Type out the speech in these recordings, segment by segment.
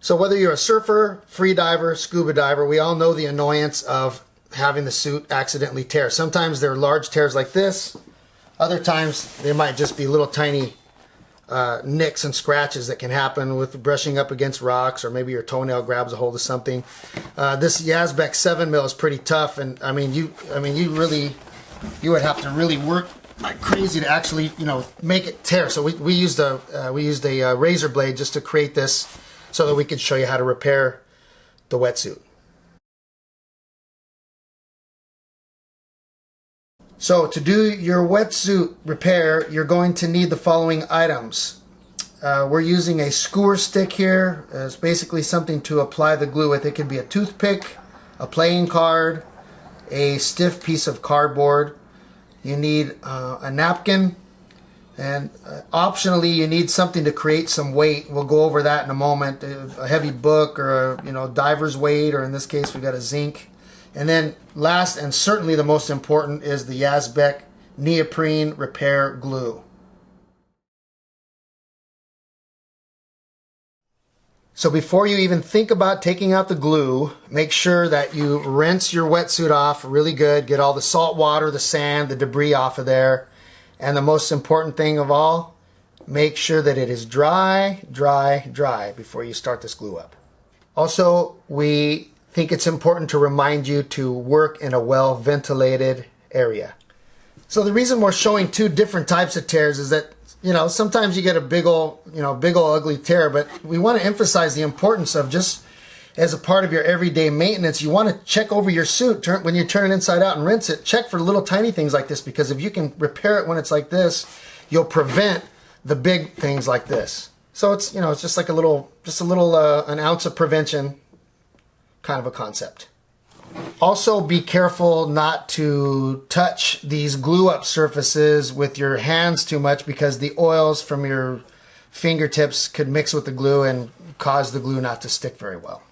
So whether you're a surfer, free diver, scuba diver, we all know the annoyance of having the suit accidentally tear. Sometimes they're large tears like this. Other times they might just be little tiny nicks and scratches that can happen with brushing up against rocks, or maybe your toenail grabs a hold of something. This Yazbeck 7mm is pretty tough, and you would have to really work like crazy to actually make it tear. So we used a razor blade just to create this, so that we could show you how to repair the wetsuit. So to do your wetsuit repair, you're going to need the following items. We're using a skewer stick here. It's basically something to apply the glue with. It could be a toothpick, a playing card, a stiff piece of cardboard. You need a napkin, and optionally you need something to create some weight. We'll go over that in a moment. A heavy book, or a diver's weight, or in this case we got a zinc. And then last and certainly the most important is the Yazbeck Neoprene Repair Glue. So before you even think about taking out the glue, make sure that you rinse your wetsuit off really good. Get all the salt water, the sand, the debris off of there. And the most important thing of all, make sure that it is dry, dry, dry before you start this glue up. Also, we think it's important to remind you to work in a well-ventilated area. So the reason we're showing two different types of tears is that, sometimes you get a big ol' ugly tear, but we want to emphasize the importance of, just as a part of your everyday maintenance, you want to check over your suit when you turn it inside out and rinse it. Check for little tiny things like this, because if you can repair it when it's like this, you'll prevent the big things like this. So it's it's just like an ounce of prevention kind of a concept. Also, be careful not to touch these glue up surfaces with your hands too much, because the oils from your fingertips could mix with the glue and cause the glue not to stick very well.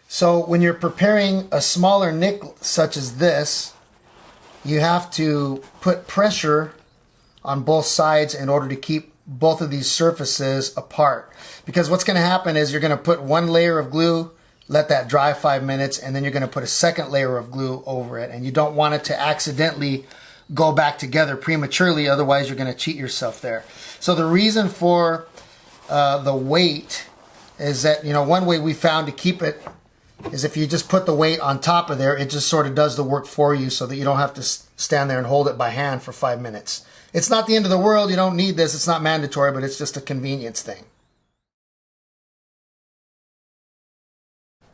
So when you're preparing a smaller nick such as this, you have to put pressure on both sides in order to keep both of these surfaces apart. Because what's going to happen is you're going to put one layer of glue, let that dry 5 minutes, and then you're going to put a second layer of glue over it. And you don't want it to accidentally go back together prematurely, otherwise you're going to cheat yourself there. So the reason for the weight is that, one way we found to keep it is if you just put the weight on top of there, it just sort of does the work for you, so that you don't have to stand there and hold it by hand for 5 minutes. It's not the end of the world. You don't need this. It's not mandatory, but it's just a convenience thing.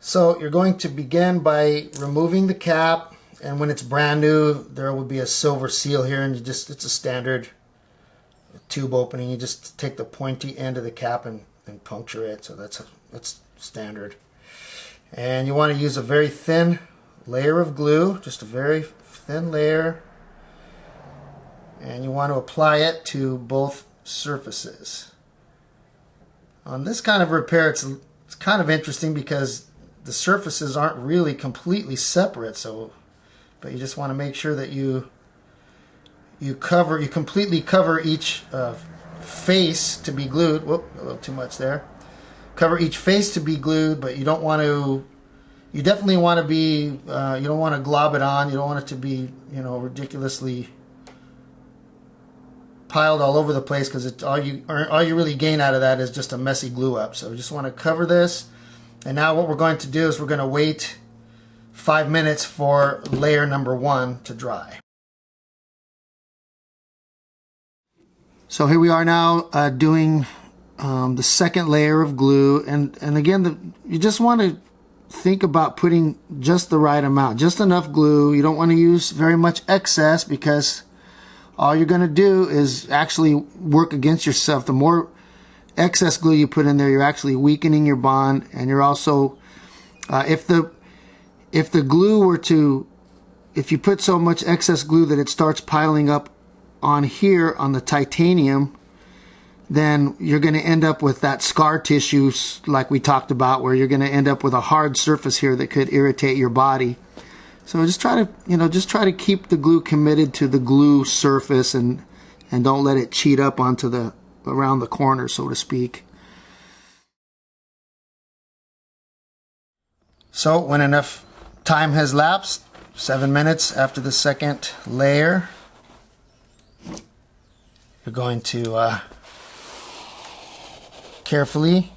So you're going to begin by removing the cap, and when it's brand new, there will be a silver seal here, and it's a standard tube opening. You just take the pointy end of the cap and puncture it. So that's standard. And you want to use a very thin layer of glue, just a very thin layer. And you want to apply it to both surfaces. On this kind of repair, it's kind of interesting because the surfaces aren't really completely separate. But you just want to make sure that you completely cover each face to be glued. Whoop, a little too much there. Cover each face to be glued, but you don't want to. You definitely want to be. You don't want to glob it on. You don't want it to be, ridiculously piled all over the place, because all you really gain out of that is just a messy glue up. So we just want to cover this. And now what we're going to do is we're going to wait 5 minutes for layer number 1 to dry. So here we are now doing the second layer of glue, and again, you just want to think about putting just the right amount, just enough glue. You don't want to use very much excess, because all you're going to do is actually work against yourself. The more excess glue you put in there, you're actually weakening your bond, and you're also, if the glue were to, if you put so much excess glue that it starts piling up on here on the titanium, then you're going to end up with that scar tissue like we talked about, where you're going to end up with a hard surface here that could irritate your body. So just try to keep the glue committed to the glue surface, and don't let it cheat up onto the around the corner, so to speak. So when enough time has lapsed, 7 minutes after the second layer, you're going to carefully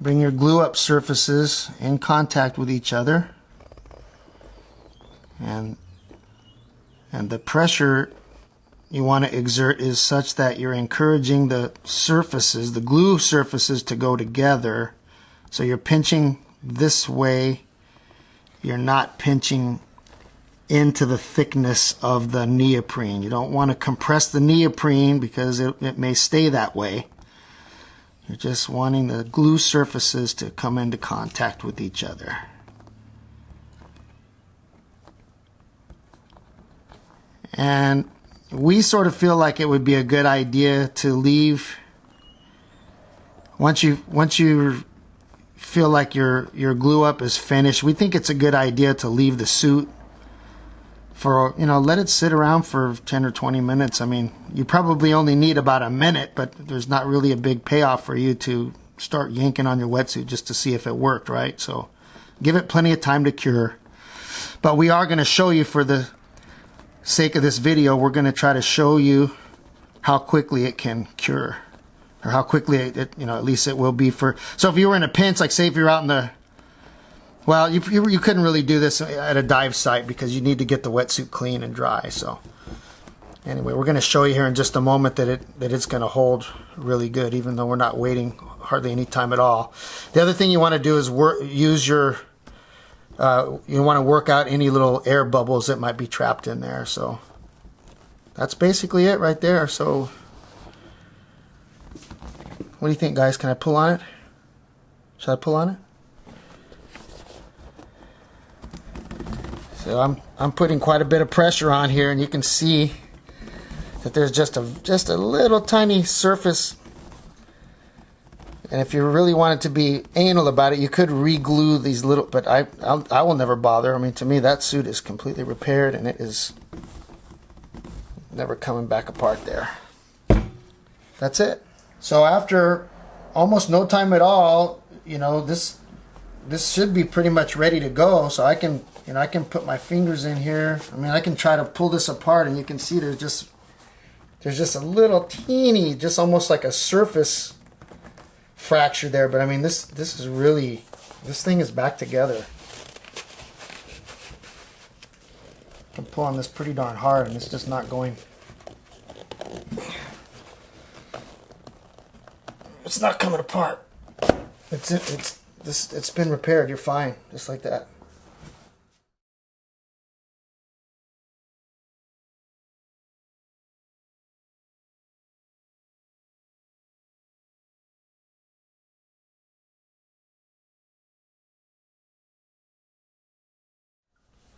bring your glue up surfaces in contact with each other, and the pressure you want to exert is such that you're encouraging the surfaces, the glue surfaces, to go together. So you're pinching this way, you're not pinching into the thickness of the neoprene. You don't want to compress the neoprene because it may stay that way. You're just wanting the glue surfaces to come into contact with each other. And we sort of feel like it would be a good idea to leave, once you feel like your glue up is finished, we think it's a good idea to leave the suit for, let it sit around for 10 or 20 minutes. I mean, you probably only need about a minute, but there's not really a big payoff for you to start yanking on your wetsuit just to see if it worked, right? So give it plenty of time to cure. But we are going to show you, for the sake of this video, we're going to try to show you how quickly it can cure, or how quickly it at least it will be for. So if you were in a pinch, like say if you're out in the, well, you couldn't really do this at a dive site because you need to get the wetsuit clean and dry. So anyway, we're going to show you here in just a moment that it's going to hold really good, even though we're not waiting hardly any time at all. The other thing you want to do is use your you want to work out any little air bubbles that might be trapped in there. So that's basically it right there. So what do you think, guys? Can I pull on it? Should I pull on it? So I'm putting quite a bit of pressure on here, and you can see that there's just a little tiny surface. And if you really wanted to be anal about it, you could re-glue these little, but I will never bother. I mean, to me, that suit is completely repaired, and it is never coming back apart there. That's it. So after almost no time at all, this should be pretty much ready to go. So I can put my fingers in here. I mean, I can try to pull this apart, and you can see there's just a little teeny, just almost like a surface fracture there. But I mean, this is really, this thing is back together. I'm pulling this pretty darn hard, and it's just not going. It's not coming apart. It's been repaired. You're fine, just like that.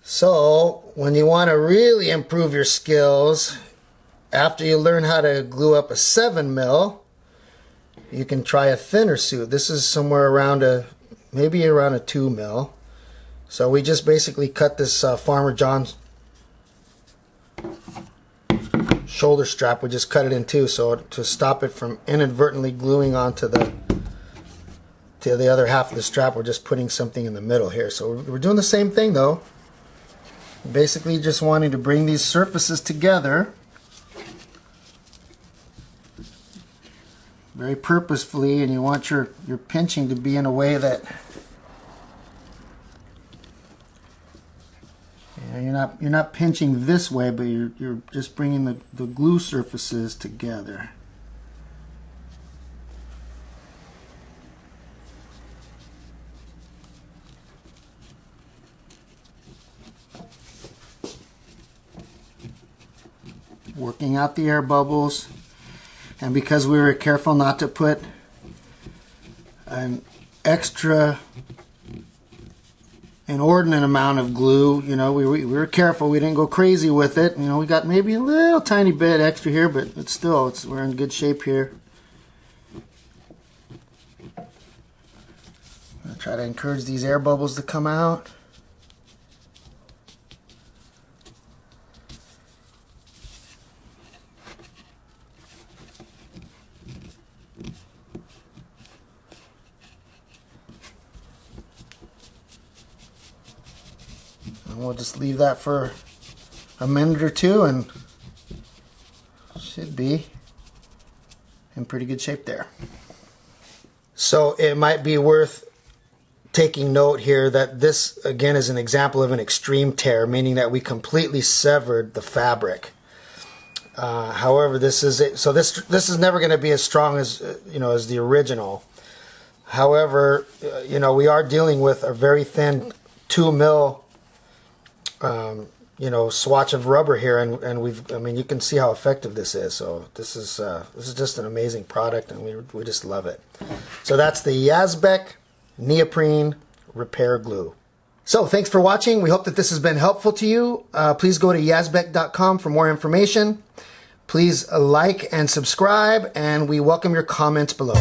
So when you want to really improve your skills, after you learn how to glue up a 7 mil, you can try a thinner suit. This is somewhere around maybe around a 2 mil. So we just basically cut this Farmer John's shoulder strap. We just cut it in two, so to stop it from inadvertently gluing onto the other half of the strap, we're just putting something in the middle here. So we're doing the same thing though. Basically just wanting to bring these surfaces together very purposefully, and you want your pinching to be in a way that you're not pinching this way, but you're just bringing the glue surfaces together. Working out the air bubbles, and because we were careful not to put an inordinate amount of glue, we were careful. We didn't go crazy with it. We got maybe a little tiny bit extra here, but we're in good shape here. I'm gonna try to encourage these air bubbles to come out. And we'll just leave that for a minute or two and should be in pretty good shape there. So it might be worth taking note here that this again is an example of an extreme tear, meaning that we completely severed the fabric. However, this is it. So this is never going to be as strong as as the original. However, we are dealing with a very thin 2 mil swatch of rubber here, and you can see how effective this is. So this is just an amazing product, and we just love it. So that's the Yazbeck Neoprene Repair Glue. So thanks for watching. We hope that this has been helpful to you. Please go to yazbeck.com for more information. Please like and subscribe, and we welcome your comments below.